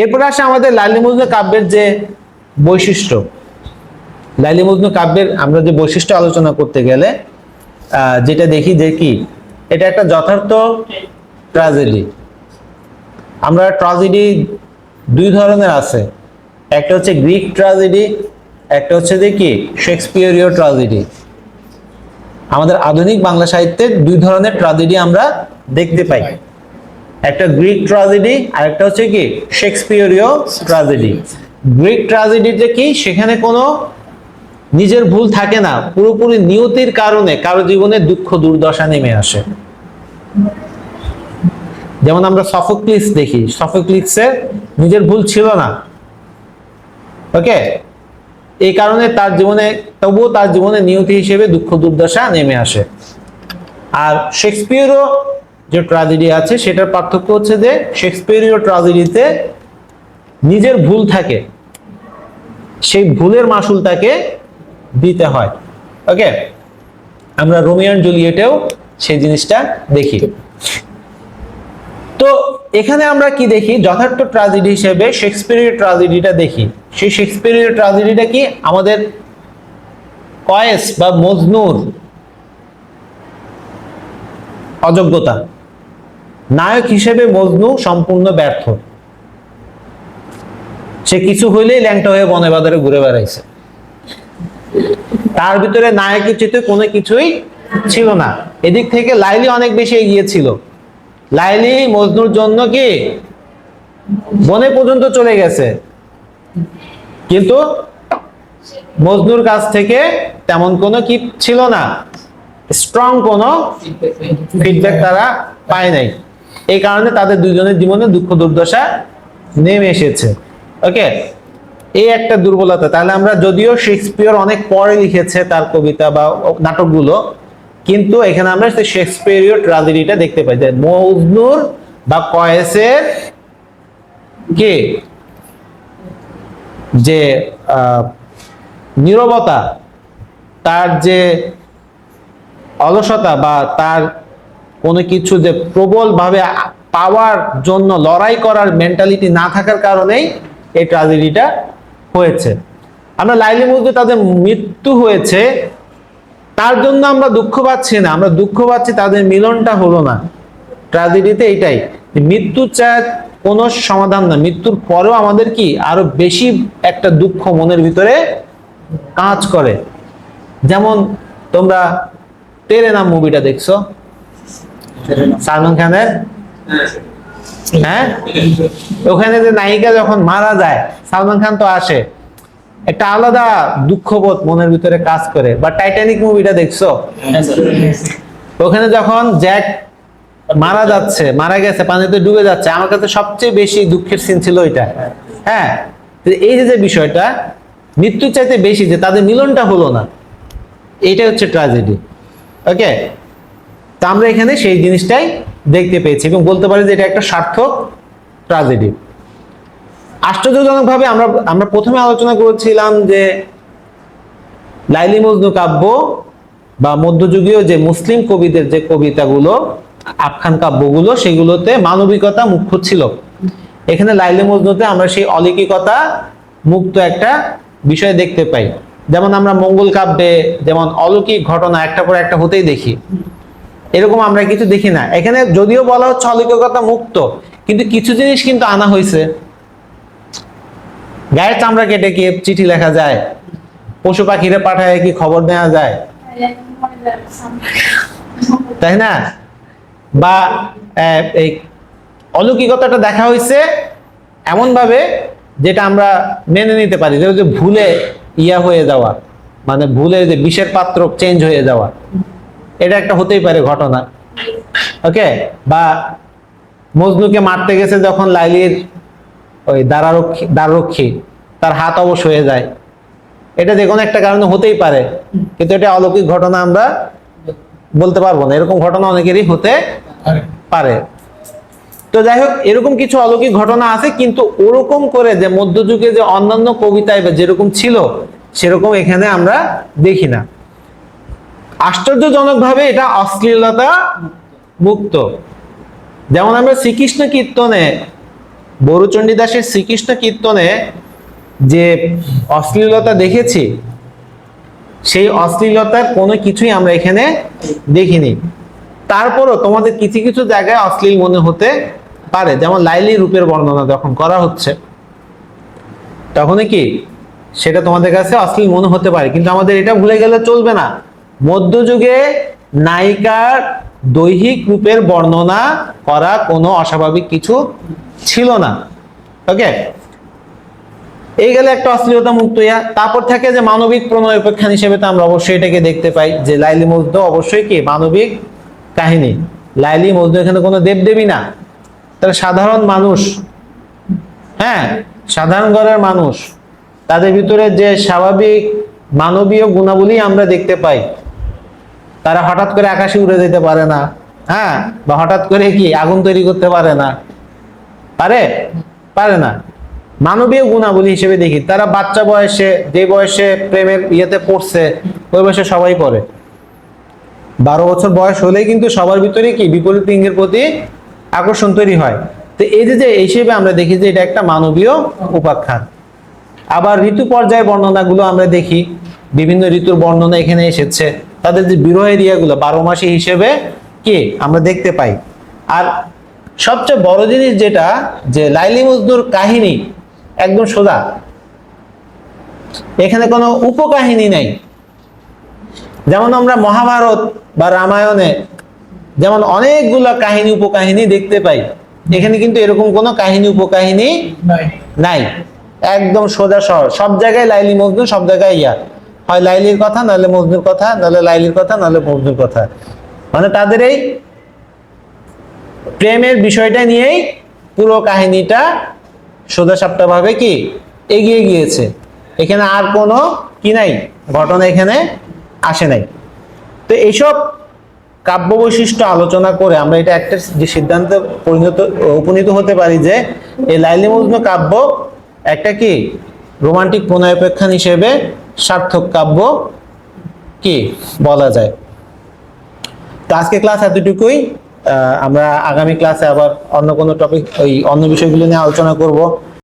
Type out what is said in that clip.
এরপর আসে আমাদের লাইলি মজনু কাব্যের যে বৈশিষ্ট্য। লাইলি মজনু কাব্যের আমরা যে বৈশিষ্ট্য আলোচনা করতে গেলে যেটা দেখি যে কি এটা একটা যথার্থ ট্র্যাজেডি। আমরা ট্র্যাজেডি দুই ধরনের আছে, একটা হচ্ছে গ্রিক ট্র্যাজেডি, একটা হচ্ছে যে কি শেক্সপিয়ারীয় ট্র্যাজেডি। আমাদের আধুনিক বাংলা সাহিত্যের দুই ধরনের ট্র্যাজেডি আমরা দেখতে পাই, একটা গ্রিক ট্র্যাজেডি আর একটা হচ্ছে কি শেক্সপিয়ারীয় ট্র্যাজেডি। গ্রিক ট্র্যাজেডিতে কি সেখানে কোনো নিজের ভুল থাকে না, পুরোপুরি নিয়তির কারণে কারো জীবনে দুঃখ দুর্দশা নেমে আসে। যেমন আমরা সফোক্লিস দেখি, সফোক্লিসের নিজের ভুল ছিল না, ওকে, এই কারণে তার জীবনে তবুও তার জীবনে নিয়তি হিসেবে দুঃখ দুর্দশা নেমে আসে। আর শেক্সপিয়ারও যে ট্র্যাজেডি আছে সেটার পার্থক্য হচ্ছে যে শেক্সপিয়ারীয় ট্র্যাজেডিতে নিজের ভুল থাকে, সেই ভুলের মাসুল তাকে দিতে হয়। ওকে, আমরা রোমিও এন্ড জুলিয়েটেও সেই জিনিসটা দেখি। তো এখানে আমরা কি দেখি, যথার্থ ট্র্যাজেডি হিসেবে শেক্সপিয়ারীয় ট্র্যাজেডিটা দেখি। সেই শেক্সপিয়ারীয় ট্র্যাজেডিটা কি আমাদের কয়েস বা মজনুর অযোগ্যতা, নায়ক হিসেবে মজনু সম্পূর্ণ ব্যর্থ। সে কিছু হইলেই ল্যাংটা হয়ে বনে বাজারে ঘুরে বেড়াইছে, তার ভিতরে নায়কের চেয়ে কোনো কিছুই ছিল না। এদিক থেকে লাইলি অনেক বেশি এগিয়ে ছিল। লাইলি মজনুর জন্য কি বনে পর্যন্ত চলে গেছে, কিন্তু মজনুর কাছ থেকে তেমন কোনো কি ছিল না, স্ট্রং কোনো ফিডব্যাক তারা পায় নাই। এই কারণে তাদের দুইজনের জীবনে দুঃখ দুর্দশা নেমে এসেছে। ওকে, এই একটা দুর্বলতা। তাহলে আমরা যদিও শেক্সপিয়ার অনেক পরে লিখেছে তার কবিতা বা নাটকগুলো, কিন্তু এখানে আমরা শেক্সপিয়ারীয় ট্র্যাজেডিটা দেখতে পাই যে মজনুর বা কয়েসের কি যে নীরবতা, তার যে অলসতা বা তার কোনো কিছু যে প্রবল ভাবে পাওয়ার জন্য লড়াই করার মেন্টালিটি না থাকার কারণেই এই ট্র্যাজেডিটা হয়েছে। আমরা লাইলি মজনু তাদের মৃত্যু হয়েছে তার জন্য আমরা দুঃখ পাচ্ছি না, আমরা দুঃখ পাচ্ছি তাদের মিলনটা হলো না। ট্র্যাজেডিতে এইটাই, মৃত্যু চায় কোনো সমাধান না, মৃত্যুর পরেও আমাদের কি আরো বেশি একটা দুঃখ মনের ভিতরে কাজ করে। যেমন তোমরা তেরে নাম মুভিটা দেখছো, সালমান খানের, হ্যাঁ, ওখানে যে নায়িকা যখন মারা যায় সালমান খান তো আসে, একটা আলাদা দুঃখবোধ মনের ভিতরে কাজ করে। বা টাইটানিক মুভিটা দেখছো, ওখানে যখন জ্যাক মারা যাচ্ছে, মারা গেছে, পানিতে ডুবে যাচ্ছে, আমার কাছে সবচেয়ে বেশি দুঃখের সিন ছিল ওইটা। হ্যাঁ, এই যে বিষয়টা মৃত্যুর চাইতে বেশি যে তাদের মিলনটা হলো না, এইটা হচ্ছে ট্র্যাজেডি। ওকে, তা আমরা এখানে সেই জিনিসটাই দেখতে পেয়েছি এবং বলতে পারি যে এটা একটা সার্থক ট্র্যাজেডি। আশ্চর্যজনকভাবে আমরা প্রথমে আলোচনা করেছিলাম যে লাইলি মজনু কাব্য বা মধ্যযুগীয় যে মুসলিম কবিদের যে কবিতাগুলো, আফগান কাব্যগুলো, সেগুলোতে মানবিকতা মুখ্য ছিল। এখানে লাইলি মজনুতে আমরা সেই অলৌকিকতা মুক্ত একটা বিষয় দেখতে পাই। যেমন আমরা মঙ্গল কাব্যে যেমন অলৌকিক ঘটনা একটা পর একটা হতেই দেখি, এরকম আমরা কিছু দেখি না। এখানে যদিও বলা হচ্ছে অলৌকিকতা মুক্ত, কিন্তু কিছু জিনিস কিন্তু আনা হয়েছে। গায়ের চামড়া কেটে কি চিঠি লেখা যায়? পশু পাখিরে পাঠায় কি খবর নেওয়া যায়? তাই না? বা এই অলৌকিকতাটা দেখা হয়েছে এমন ভাবে যেটা আমরা মেনে নিতে পারি, যে ভুলে ইয়া হয়ে যাওয়া, মানে ভুলে যে বিষের পাত্র চেঞ্জ হয়ে যাওয়া, এটা একটা হতেই পারে ঘটনা। ওকে, বা মজনুকে মারতে গেছে যখন লাইলির ওই দ্বাররক্ষী তার হাত অবশ হয়ে যায়, এটা যে কোনো একটা কারণে হতেই পারে, কিন্তু এটা অলৌকিক ঘটনা আমরা বলতে পারবো না। এরকম ঘটনা অনেকেরই হতে পারে। তো যাই হোক, এরকম কিছু অলৌকিক ঘটনা আছে, কিন্তু ওরকম করে যে মধ্যযুগে যে অন্যান্য কবিতায় বা যেরকম ছিল সেরকম এখানে আমরা দেখি না। আশ্চর্যজনকভাবে এটা অশ্লীলতা মুক্ত। যেমন আমরা শ্রীকৃষ্ণ কীর্তনে বরুচণ্ডী দাসের শ্রীকৃষ্ণ কীর্তনে যে অশ্লীলতা দেখেছি, সেই অশ্লীলতার কোনো কিছুই আমরা এখানে দেখিনি। তারপরও তোমাদের কিছু কিছু জায়গায় অশ্লীল মনে হতে পারে, যেমন লাইলি রূপের বর্ণনা যখন করা হচ্ছে তখন কি সেটা তোমাদের কাছে অশ্লীল মনে হতে পারে, কিন্তু আমাদের এটা ভুলে গেলে চলবে না, মধ্যযুগে নায়িকার দৈহিক রূপের বর্ণনা করা কোনো অস্বাভাবিক কিছু ছিল না। ওকে, এই গেলে একটা অশ্লীলতা মুক্ত ইয়া। তারপর থেকে যে মানবিক প্রণয় উপাখ্যান হিসেবে তো আমরা অবশ্যই এটাকে দেখতে পাই যে লাইলি মজনু অবশ্যই কি মানবিক কাহিনী। লাইলি মজনু এখানে কোনো দেবদেবী না, তারা সাধারণ মানুষ, হ্যাঁ সাধারণ ঘরের মানুষ, তাদের ভিতরে যে স্বাভাবিক মানবীয় গুণাবলী আমরা দেখতে পাই। তারা হঠাৎ করে আকাশে উড়ে যেতে পারে না, হ্যাঁ, বা হঠাৎ করে কি আগুন তৈরি করতে পারে না, পারে পারে না। মানবীয় গুণাবলী হিসেবে দেখি, তারা বাচ্চা বয়সে, যে বয়সে প্রেমের ইয়েতে পড়ছে ওই বয়সে সবাই পড়ে। 12 বছর বয়স হলেই কিন্তু সবার ভিতরে কি বিপরীত লিঙ্গের প্রতি আকর্ষণ তৈরি হয়। তো এই যে হিসেবে আমরা দেখি যে এটা একটা মানবীয় উপাখ্যান। আবার ঋতু পর্যায়ের বর্ণনাগুলো আমরা দেখি, বিভিন্ন ঋতুর বর্ণনা এখানে এসেছে, তাদের যে বিরহের ইয়েগুলো 12 মাসি হিসেবে কি আমরা দেখতে পাই। আর সবচেয়ে বড় জিনিস যেটা, যে লাইলি মজনুর কাহিনী একদম সোজা, এখানে কোনো উপকাহিনী নেই। যেমন আমরা মহাভারত বা রামায়ণে যেমন অনেকগুলো কাহিনী উপকাহিনী দেখতে পাই, এখানে কিন্তু এরকম কোনো কাহিনী উপকাহিনী নাই, একদম সোজা সহজ। সব জায়গায় লাইলি মজনু, সব জায়গায় ইয়া, হয় লাইলির কথা, নাহলে মজনুর কথা, নাহলে লাইলির কথা, নাহলে মজনুর কথা। মানে তাদের এই প্রেমের বিষয়টা নিয়েই পুরো কাহিনীটা সোজাসাপটা ভাবে কি এগিয়ে গিয়েছে। এখানে আর কোনো কি নাই, ঘটনা এখানে আসে নাই। তো এইসব কাব্য বৈশিষ্ট্য আলোচনা করে আমরা এটা একটা যে সিদ্ধান্তে উপনীত হতে পারি যে এই লাইলি মজনু কাব্য একটা কি রোমান্টিক প্রণয়োপাখ্যান হিসেবে সার্থক কাব্য কি বলা যায়। তো আজকে ক্লাস এতটুকুই। আমরা আগামী ক্লাসে আবার অন্য কোনো টপিক, ওই অন্য বিষয়গুলো নিয়ে আলোচনা করব।